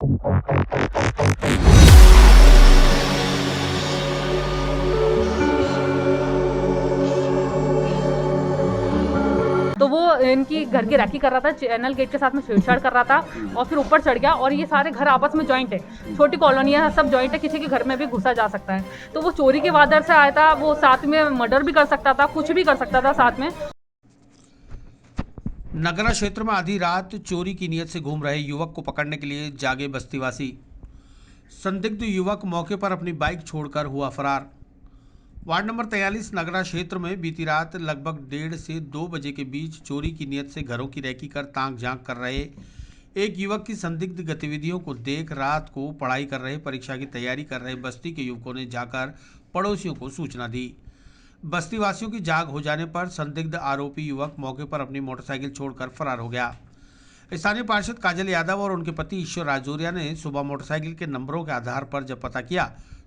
तो वो इनकी घर की रैकी कर रहा था, चैनल गेट के साथ में छेड़छाड़ कर रहा था और फिर ऊपर चढ़ गया। और ये सारे घर आपस में जॉइंट है, छोटी कॉलोनियाँ है, सब जॉइंट है, किसी के घर में भी घुसा जा सकता है। तो वो चोरी के वादर से आया था, वो साथ में मर्डर भी कर सकता था, कुछ भी कर सकता था साथ में। नगरा क्षेत्र में आधी रात चोरी की नीयत से घूम रहे युवक को पकड़ने के लिए जागे बस्तीवासी। संदिग्ध युवक मौके पर अपनी बाइक छोड़कर हुआ फरार। वार्ड नंबर 43 नगरा क्षेत्र में बीती रात लगभग 1:30 से 2 बजे के बीच चोरी की नीयत से घरों की रैकी कर ताक झांक कर रहे एक युवक की संदिग्ध गतिविधियों को देख रात को पढ़ाई कर रहे, परीक्षा की तैयारी कर रहे बस्ती के युवकों ने जाकर पड़ोसियों को सूचना दी। बस्तीवासियों की जाग हो जाने पर संदिग्ध आरोपी युवक मौके पर अपनी मोटरसाइकिल छोड़कर फरार हो गया। स्थानीय पार्षद काजल यादव और उनके पति ईश्वर राजौरिया ने सुबह मोटरसाइकिल के नंबरों के आधार पर जब पता किया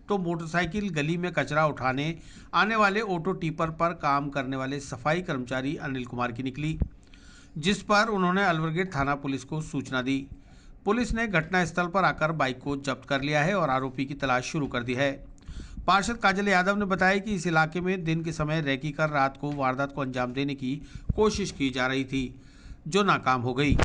तो मोटरसाइकिल गली में कचरा उठाने आने वाले ऑटो टिपर पर काम करने वाले सफाई कर्मचारी अनिल कुमार की निकली, जिस पर उन्होंने अलवरगेट थाना पुलिस को सूचना दी। पुलिस ने घटनास्थल पर आकर बाइक को जब्त कर लिया है और आरोपी की तलाश शुरू कर दी है। पार्षद काजल यादव ने बताया कि इस इलाके में दिन के समय रैकी कर रात को वारदात को अंजाम देने की कोशिश की जा रही थी, जो नाकाम हो गई।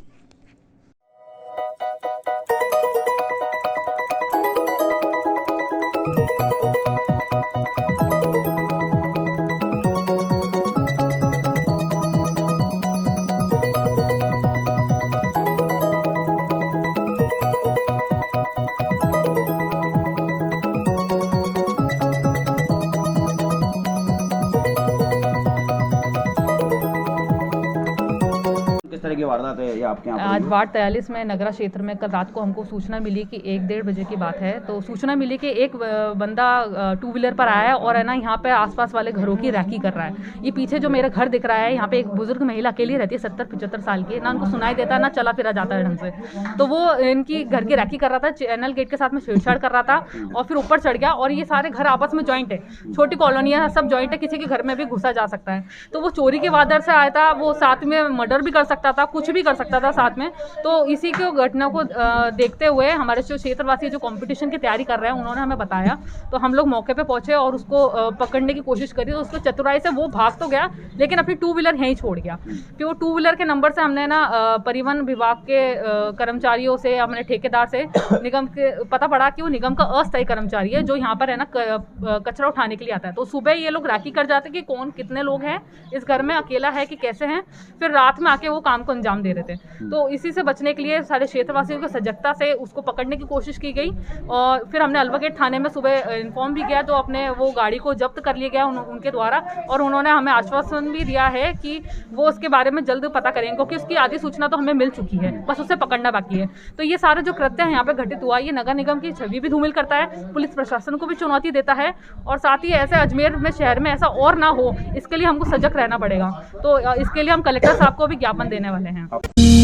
किस तरह की वारदात है ये आपके यहाँ आज वार्ड 43 में नगरा क्षेत्र में कल रात को हमको सूचना मिली कि 1-1:30 बजे की बात है। तो सूचना मिली कि एक बंदा 2 व्हीलर पर आया है और है ना यहाँ पे आसपास वाले घरों की रैकी कर रहा है। ये पीछे जो मेरा घर दिख रहा है, यहाँ पे एक बुजुर्ग महिला अकेली रहती है, 70-75 साल की, ना उनको सुनाई देता ना चला फिरा जाता है ढंग से। तो वो इनकी घर की रैकी कर रहा था, चैनल गेट के साथ में छेड़छाड़ कर रहा था और फिर ऊपर चढ़ गया। और ये सारे घर आपस में जॉइंट है, छोटी कॉलोनियाँ है, सब जॉइंट है, किसी के घर में भी घुसा जा सकता है। तो वो चोरी के वादर से आया था, वो साथ में मर्डर भी कर सकता था, कुछ भी कर सकता था साथ में। तो इसी को घटना को देखते हुए हमारे जो क्षेत्रवासी जो कंपटीशन की तैयारी कर रहे हैं उन्होंने हमें बताया, तो हम लोग मौके पे पहुंचे और उसको पकड़ने की कोशिश करी। तो उसको चतुराई से वो भाग तो गया लेकिन अपनी 2 व्हीलर यहीं छोड़ गया। फिर वो 2 व्हीलर के नंबर से हमने ना परिवहन विभाग के कर्मचारियों से, हमने ठेकेदार से निगम के पता पड़ा कि वो निगम का अस्थायी कर्मचारी है जो यहाँ पर है ना कचरा उठाने के लिए आता है। तो सुबह ये लोग राखी कर जाते कि कौन कितने लोग हैं इस घर में, अकेला है कि कैसे हैं, फिर रात में आके वो काम को अंजाम दे रहे थे। तो इसी से बचने के लिए सारे क्षेत्रवासियों की सजगता से उसको पकड़ने की कोशिश की गई। और फिर हमने अलवरगेट थाने में सुबह इन्फॉर्म भी किया, तो अपने वो गाड़ी को जब्त कर लिया गया उनके द्वारा। और उन्होंने हमें आश्वासन भी दिया है कि वो उसके बारे में जल्द पता करेंगे, क्योंकि उसकी आधी सूचना तो हमें मिल चुकी है, बस उसे पकड़ना बाकी है। तो ये सारा जो कृत्य है यहाँ पे घटित हुआ, ये नगर निगम की छवि भी धूमिल करता है, पुलिस प्रशासन को भी चुनौती देता है, और साथ ही ऐसे अजमेर में शहर में ऐसा और ना हो, इसके लिए हमको सजग रहना पड़ेगा। तो इसके लिए हम कलेक्टर साहब को भी ज्ञापन देने वाले हैं।